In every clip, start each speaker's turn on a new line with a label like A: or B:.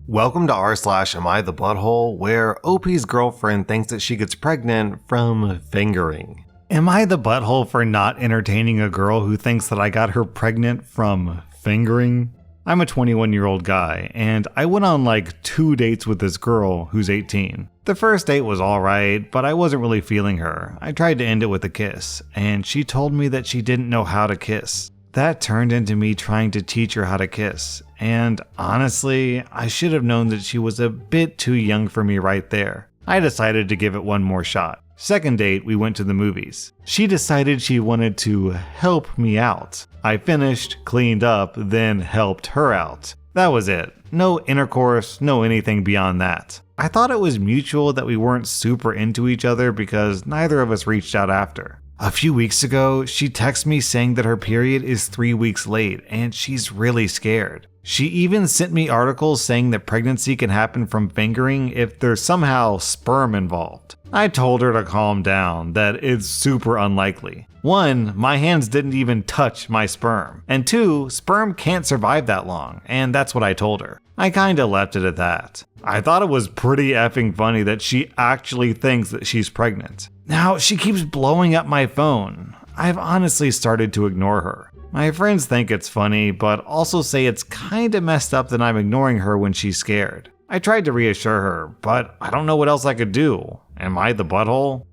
A: Welcome to rSlash Am I the Butthole, where OP's girlfriend thinks that she gets pregnant from fingering. Am I the butthole for not entertaining a girl who thinks that I got her pregnant from fingering? I'm a 21-year-old guy, and I went on like 2 dates with this girl who's 18. The first date was alright, but I wasn't really feeling her. I tried to end it with a kiss, and she told me that she didn't know how to kiss. That turned into me trying to teach her how to kiss, and honestly, I should have known that she was a bit too young for me right there. I decided to give it one more shot. Second date, we went to the movies. She decided she wanted to help me out. I finished, cleaned up, then helped her out. That was it. No intercourse, no anything beyond that. I thought it was mutual that we weren't super into each other because neither of us reached out after. A few weeks ago, she texted me saying that her period is 3 weeks late and she's really scared. She even sent me articles saying that pregnancy can happen from fingering if there's somehow sperm involved. I told her to calm down, that it's super unlikely. 1, my hands didn't even touch my sperm. And 2, sperm can't survive that long, and that's what I told her. I kinda left it at that. I thought it was pretty effing funny that she actually thinks that she's pregnant. Now, she keeps blowing up my phone. I've honestly started to ignore her. My friends think it's funny, but also say it's kinda messed up that I'm ignoring her when she's scared. I tried to reassure her, but I don't know what else I could do. Am I the butthole?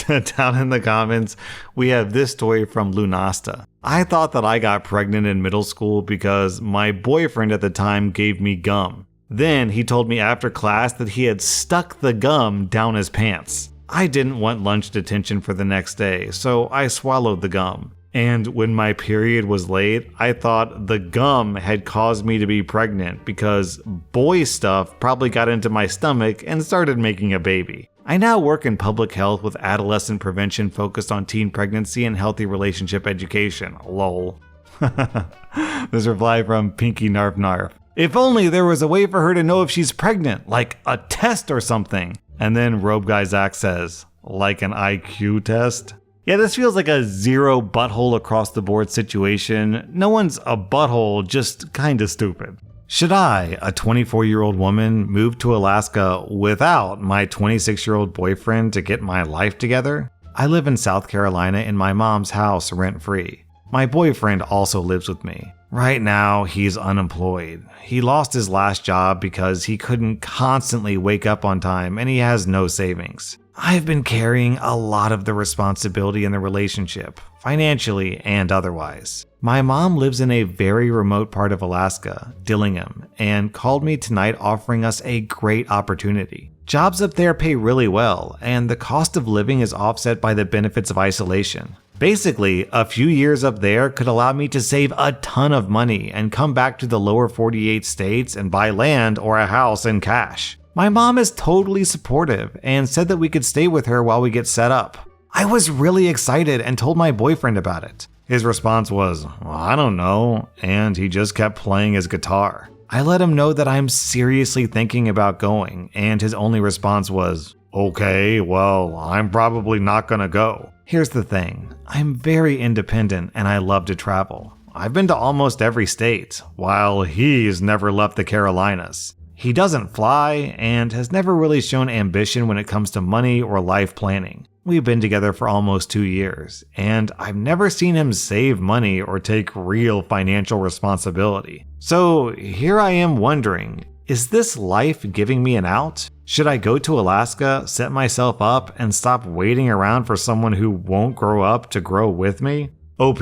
A: Down in the comments, we have this story from Lunasta. I thought that I got pregnant in middle school because my boyfriend at the time gave me gum. Then he told me after class that he had stuck the gum down his pants. I didn't want lunch detention for the next day, so I swallowed the gum. And when my period was late, I thought the gum had caused me to be pregnant because boy stuff probably got into my stomach and started making a baby. I now work in public health with adolescent prevention focused on teen pregnancy and healthy relationship education. Lol. This reply from Pinky Narf Narf. If only there was a way for her to know if she's pregnant, like a test or something. And then Robe Guy Zach says, like an IQ test? Yeah, this feels like a zero butthole across the board situation. No one's a butthole, just kinda stupid. Should I, a 24-year-old woman, move to Alaska without my 26-year-old boyfriend to get my life together? I live in South Carolina in my mom's house rent-free. My boyfriend also lives with me. Right now, he's unemployed. He lost his last job because he couldn't constantly wake up on time and he has no savings. I've been carrying a lot of the responsibility in the relationship, financially and otherwise. My mom lives in a very remote part of Alaska, Dillingham, and called me tonight offering us a great opportunity. Jobs up there pay really well, and the cost of living is offset by the benefits of isolation. Basically, a few years up there could allow me to save a ton of money and come back to the lower 48 states and buy land or a house in cash. My mom is totally supportive and said that we could stay with her while we get set up. I was really excited and told my boyfriend about it. His response was, well, I don't know, and he just kept playing his guitar. I let him know that I'm seriously thinking about going, and his only response was, okay, well, I'm probably not gonna go. Here's the thing, I'm very independent and I love to travel. I've been to almost every state, while he's never left the Carolinas. He doesn't fly and has never really shown ambition when it comes to money or life planning. We've been together for almost 2 years, and I've never seen him save money or take real financial responsibility. So here I am wondering, is this life giving me an out? Should I go to Alaska, set myself up, and stop waiting around for someone who won't grow up to grow with me? OP,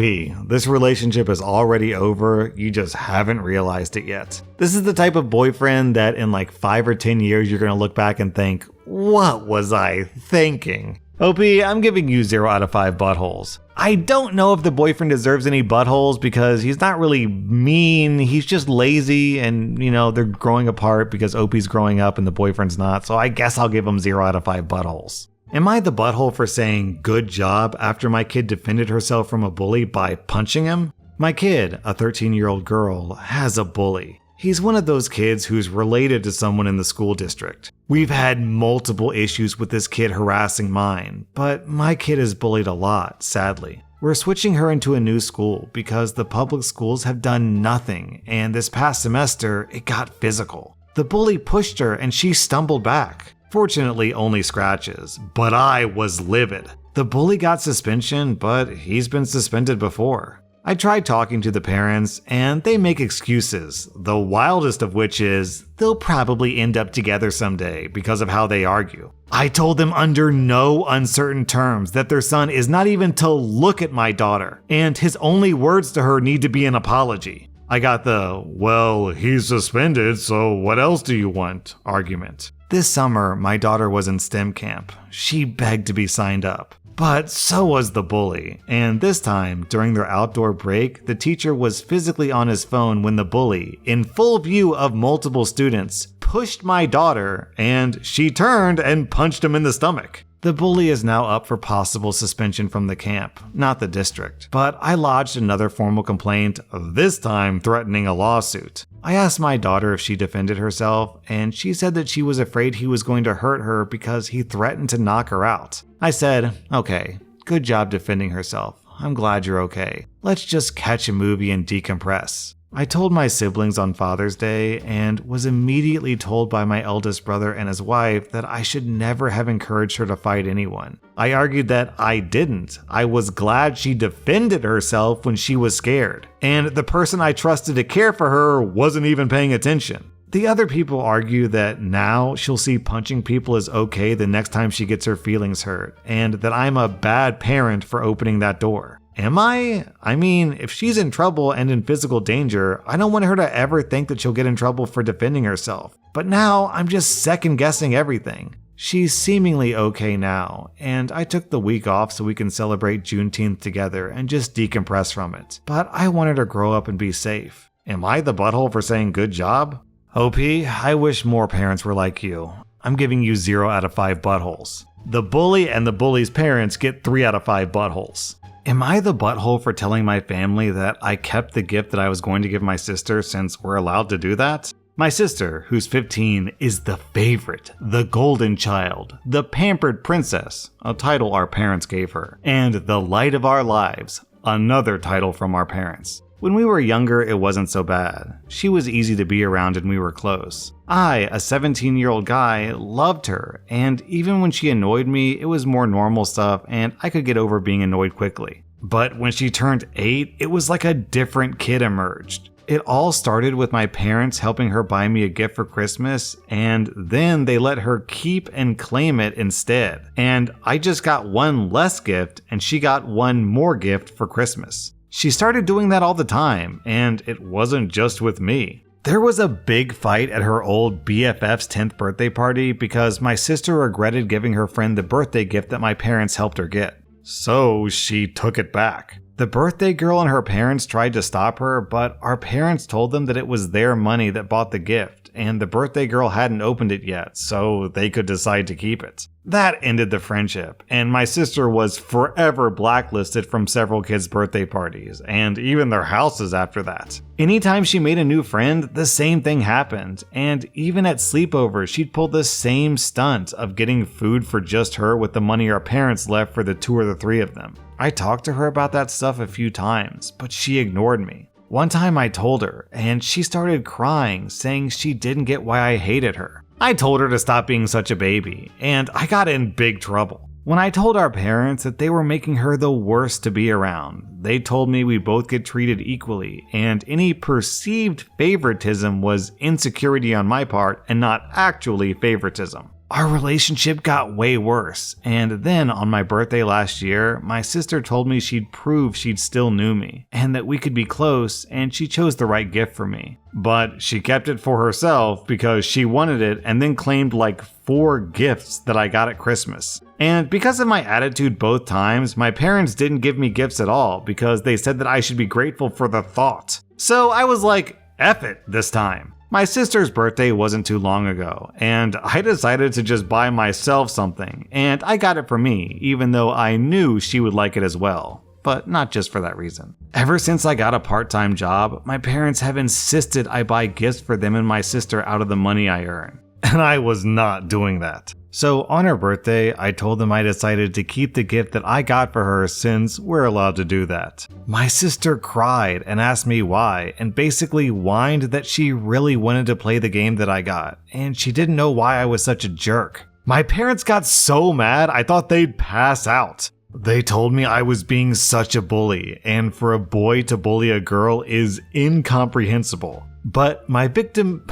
A: this relationship is already over, you just haven't realized it yet. This is the type of boyfriend that in like 5 or 10 years you're gonna look back and think, what was I thinking? OP, I'm giving you 0 out of 5 buttholes. I don't know if the boyfriend deserves any buttholes because he's not really mean, he's just lazy and, they're growing apart because OP's growing up and the boyfriend's not, so I guess I'll give him 0 out of 5 buttholes. Am I the butthole for saying good job after my kid defended herself from a bully by punching him? My kid, a 13-year-old girl, has a bully. He's one of those kids who's related to someone in the school district. We've had multiple issues with this kid harassing mine, but my kid is bullied a lot, sadly. We're switching her into a new school because the public schools have done nothing, and this past semester, it got physical. The bully pushed her and she stumbled back. Fortunately, only scratches, but I was livid. The bully got suspension, but he's been suspended before. I tried talking to the parents, and they make excuses, the wildest of which is they'll probably end up together someday because of how they argue. I told them under no uncertain terms that their son is not even to look at my daughter, and his only words to her need to be an apology. I got the, well, he's suspended, so what else do you want argument. This summer, my daughter was in STEM camp. She begged to be signed up. But so was the bully, and this time, during their outdoor break, the teacher was physically on his phone when the bully, in full view of multiple students, pushed my daughter, and she turned and punched him in the stomach. The bully is now up for possible suspension from the camp, not the district, but I lodged another formal complaint, this time threatening a lawsuit. I asked my daughter if she defended herself, and she said that she was afraid he was going to hurt her because he threatened to knock her out. I said, okay, good job defending herself. I'm glad you're okay. Let's just catch a movie and decompress. I told my siblings on Father's Day and was immediately told by my eldest brother and his wife that I should never have encouraged her to fight anyone. I argued that I didn't. I was glad she defended herself when she was scared, and the person I trusted to care for her wasn't even paying attention. The other people argue that now she'll see punching people is okay the next time she gets her feelings hurt, and that I'm a bad parent for opening that door. Am I? I mean, if she's in trouble and in physical danger, I don't want her to ever think that she'll get in trouble for defending herself. But now I'm just second guessing everything. She's seemingly okay now, and I took the week off so we can celebrate Juneteenth together and just decompress from it. But I wanted her to grow up and be safe. Am I the butthole for saying good job? OP, I wish more parents were like you. I'm giving you 0 out of 5 buttholes. The bully and the bully's parents get 3 out of 5 buttholes. Am I the butthole for telling my family that I kept the gift that I was going to give my sister since we're allowed to do that? My sister, who's 15, is the favorite, the golden child, the pampered princess, a title our parents gave her, and the light of our lives, another title from our parents. When we were younger, it wasn't so bad. She was easy to be around and we were close. I, a 17-year-old guy, loved her, and even when she annoyed me, it was more normal stuff and I could get over being annoyed quickly. But when she turned 8, it was like a different kid emerged. It all started with my parents helping her buy me a gift for Christmas, and then they let her keep and claim it instead. And I just got one less gift and she got one more gift for Christmas. She started doing that all the time, and it wasn't just with me. There was a big fight at her old BFF's 10th birthday party because my sister regretted giving her friend the birthday gift that my parents helped her get. So she took it back. The birthday girl and her parents tried to stop her, but our parents told them that it was their money that bought the gift, and the birthday girl hadn't opened it yet, so they could decide to keep it. That ended the friendship, and my sister was forever blacklisted from several kids' birthday parties, and even their houses after that. Anytime she made a new friend, the same thing happened, and even at sleepovers, she'd pull the same stunt of getting food for just her with the money our parents left for the 2 or the 3 of them. I talked to her about that stuff a few times, but she ignored me. One time I told her, and she started crying, saying she didn't get why I hated her. I told her to stop being such a baby, and I got in big trouble. When I told our parents that they were making her the worst to be around, they told me we both get treated equally, and any perceived favoritism was insecurity on my part and not actually favoritism. Our relationship got way worse, and then on my birthday last year, my sister told me she'd prove she still knew me, and that we could be close, and she chose the right gift for me. But she kept it for herself because she wanted it and then claimed like 4 gifts that I got at Christmas. And because of my attitude both times, my parents didn't give me gifts at all because they said that I should be grateful for the thought. So I was like, F it this time. My sister's birthday wasn't too long ago, and I decided to just buy myself something, and I got it for me, even though I knew she would like it as well. But not just for that reason. Ever since I got a part-time job, my parents have insisted I buy gifts for them and my sister out of the money I earn. And I was not doing that. So on her birthday, I told them I decided to keep the gift that I got for her since we're allowed to do that. My sister cried and asked me why, and basically whined that she really wanted to play the game that I got, and she didn't know why I was such a jerk. My parents got so mad I thought they'd pass out. They told me I was being such a bully, and for a boy to bully a girl is incomprehensible. But my victim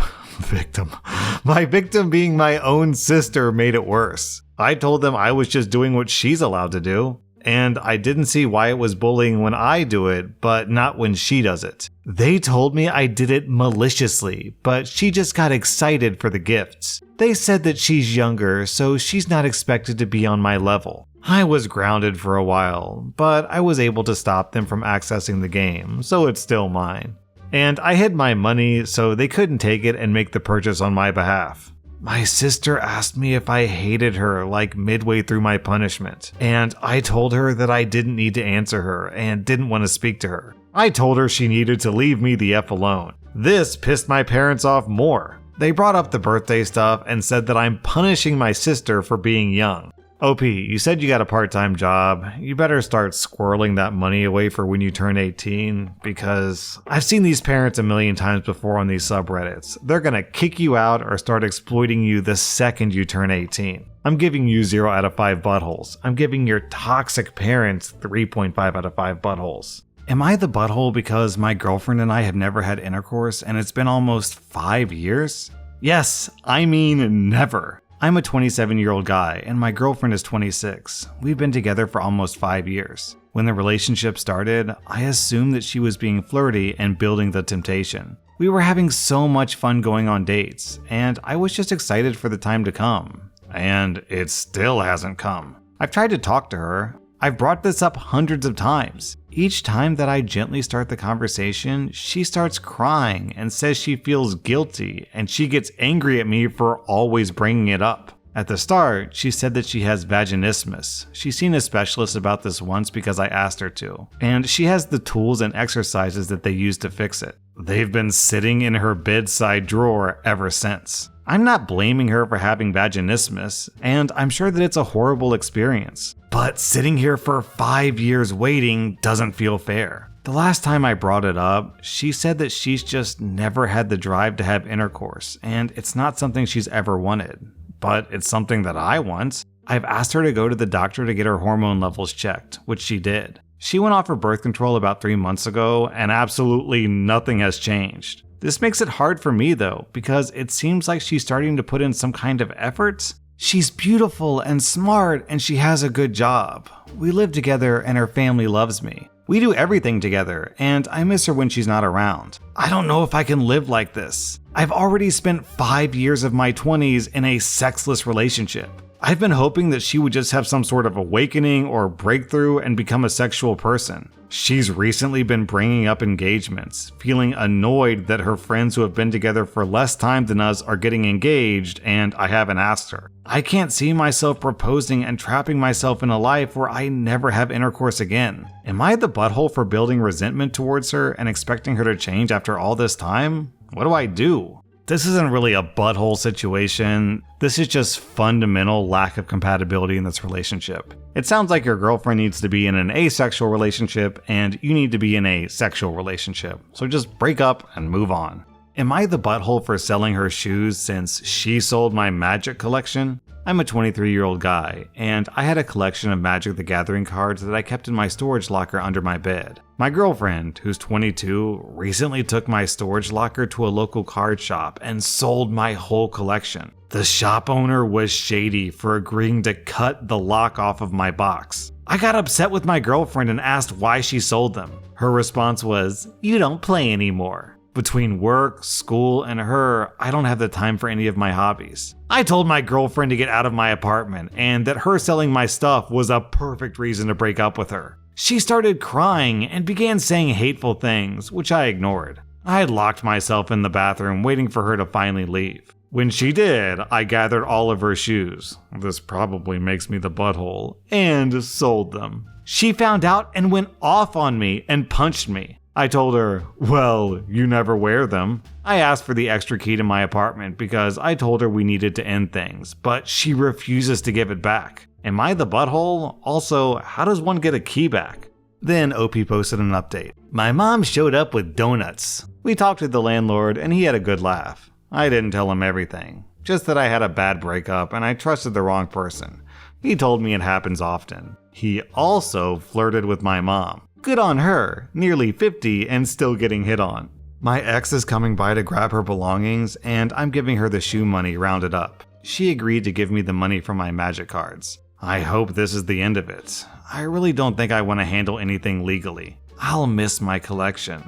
A: being my own sister made it worse. I told them I was just doing what she's allowed to do, and I didn't see why it was bullying when I do it, but not when she does it. They told me I did it maliciously, but she just got excited for the gifts. They said that she's younger, so she's not expected to be on my level. I was grounded for a while, but I was able to stop them from accessing the game, so it's still mine. And I hid my money so they couldn't take it and make the purchase on my behalf. My sister asked me if I hated her like midway through my punishment, and I told her that I didn't need to answer her and didn't want to speak to her. I told her she needed to leave me the F alone. This pissed my parents off more. They brought up the birthday stuff and said that I'm punishing my sister for being young. OP, you said you got a part-time job. You better start squirreling that money away for when you turn 18, because I've seen these parents a million times before on these subreddits. They're gonna kick you out or start exploiting you the second you turn 18. I'm giving you 0 out of 5 buttholes. I'm giving your toxic parents 3.5 out of 5 buttholes. Am I the butthole because my girlfriend and I have never had intercourse and it's been almost 5 years? Yes, I mean never. I'm a 27-year-old guy, and my girlfriend is 26. We've been together for almost 5 years. When the relationship started, I assumed that she was being flirty and building the temptation. We were having so much fun going on dates, and I was just excited for the time to come. And it still hasn't come. I've tried to talk to her. I've brought this up hundreds of times. Each time that I gently start the conversation, she starts crying and says she feels guilty, and she gets angry at me for always bringing it up. At the start, she said that she has vaginismus. She's seen a specialist about this once because I asked her to, and she has the tools and exercises that they use to fix it. They've been sitting in her bedside drawer ever since. I'm not blaming her for having vaginismus, and I'm sure that it's a horrible experience. But sitting here for 5 years waiting doesn't feel fair. The last time I brought it up, she said that she's just never had the drive to have intercourse, and it's not something she's ever wanted. But it's something that I want. I've asked her to go to the doctor to get her hormone levels checked, which she did. She went off her birth control about 3 months ago, and absolutely nothing has changed. This makes it hard for me though, because it seems like she's starting to put in some kind of effort. She's beautiful and smart, and she has a good job. We live together and her family loves me. We do everything together, and I miss her when she's not around. I don't know if I can live like this. I've already spent 5 years of my 20s in a sexless relationship. I've been hoping that she would just have some sort of awakening or breakthrough and become a sexual person. She's recently been bringing up engagements, feeling annoyed that her friends who have been together for less time than us are getting engaged, and I haven't asked her. I can't see myself proposing and trapping myself in a life where I never have intercourse again. Am I the butthole for building resentment towards her and expecting her to change after all this time? What do I do? This isn't really a butthole situation. This is just fundamental lack of compatibility in this relationship. It sounds like your girlfriend needs to be in an asexual relationship and you need to be in a sexual relationship. So just break up and move on. Am I the butthole for selling her shoes since she sold my Magic collection? I'm a 23-year-old guy, and I had a collection of Magic the Gathering cards that I kept in my storage locker under my bed. My girlfriend, who's 22, recently took my storage locker to a local card shop and sold my whole collection. The shop owner was shady for agreeing to cut the lock off of my box. I got upset with my girlfriend and asked why she sold them. Her response was, "You don't play anymore." Between work, school, and her, I don't have the time for any of my hobbies. I told my girlfriend to get out of my apartment and that her selling my stuff was a perfect reason to break up with her. She started crying and began saying hateful things, which I ignored. I had locked myself in the bathroom waiting for her to finally leave. When she did, I gathered all of her shoes. This probably makes me the butthole, and sold them. She found out and went off on me and punched me. I told her, well, you never wear them. I asked for the extra key to my apartment because I told her we needed to end things, but she refuses to give it back. Am I the butthole? Also, how does one get a key back? Then OP posted an update. My mom showed up with donuts. We talked to the landlord and he had a good laugh. I didn't tell him everything, just that I had a bad breakup and I trusted the wrong person. He told me it happens often. He also flirted with my mom. Good on her, nearly 50 and still getting hit on. My ex is coming by to grab her belongings and I'm giving her the shoe money rounded up. She agreed to give me the money from my magic cards. I hope this is the end of it. I really don't think I want to handle anything legally. I'll miss my collection.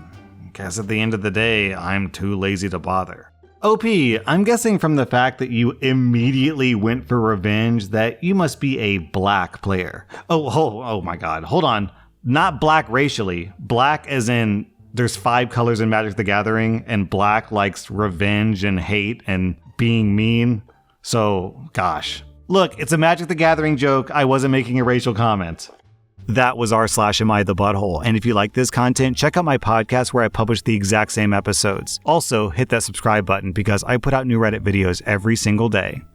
A: Guess at the end of the day, I'm too lazy to bother. OP, I'm guessing from the fact that you immediately went for revenge that you must be a black player. Oh my god, hold on. Not black racially. Black as in there's 5 colors in Magic the Gathering and black likes revenge and hate and being mean. So, gosh. Look, it's a Magic the Gathering joke. I wasn't making a racial comment. That was rSlash Am I the Butthole. And if you like this content, check out my podcast where I publish the exact same episodes. Also, hit that subscribe button because I put out new Reddit videos every single day.